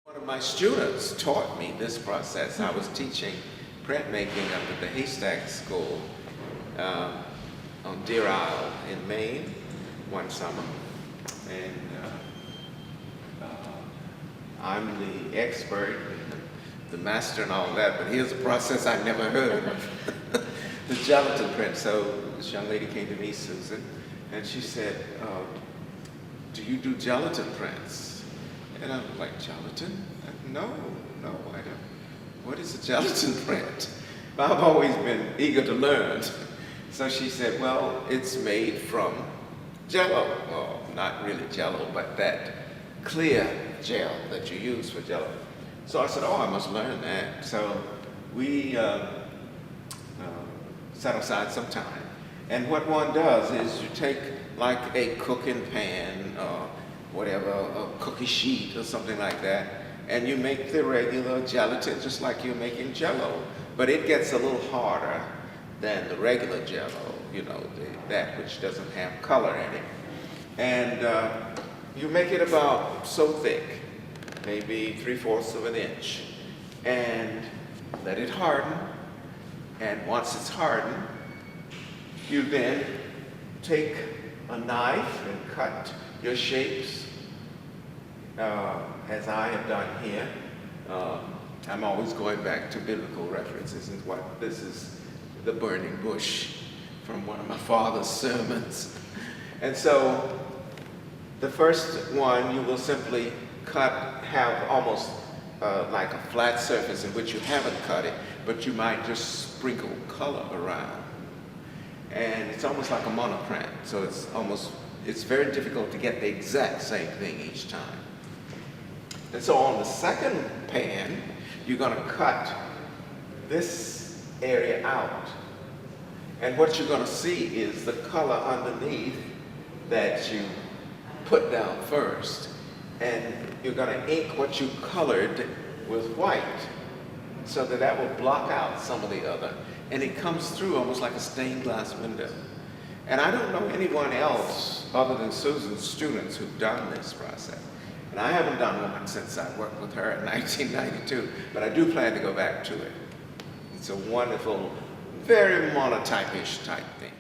One of my students taught me this process. I was teaching printmaking up at the Haystack School on Deer Isle in Maine one summer. And I'm the expert, the master and all that, but here's a process I never heard of. The gelatin print. So this young lady came to me, Susan, and she said, do you do gelatin prints? And I'm like, gelatin? No, I don't. What is a gelatin print? But I've always been eager to learn. So she said, well, it's made from Jello. Well, not really Jello, but that clear gel that you use for Jello. So I said, oh, I must learn that. So we set aside some time. And what one does is you take like a cooking pan or whatever, a cookie sheet or something like that, and you make the regular gelatin just like you're making Jello, but it gets a little harder than the regular Jello, you know, that which doesn't have color in it. And you make it about so thick, maybe 3/4 of an inch, and let it harden. And once it's hardened, you then take a knife and cut your shapes as I have done here. I'm always going back to biblical references. And this is the burning bush from one of my father's sermons. And so the first one you will simply have almost like a flat surface in which you haven't cut it, but you might just sprinkle color around. And it's almost like a monoprint, so it's very difficult to get the exact same thing each time. And so on the second pan, you're going to cut this area out. And what you're going to see is the color underneath that you put down first. And you're going to ink what you colored with white so that will block out some of the other. And it comes through almost like a stained glass window. And I don't know anyone else other than Susan's students who've done this process. And I haven't done one since I worked with her in 1992, but I do plan to go back to it. It's a wonderful, very monotypish type thing.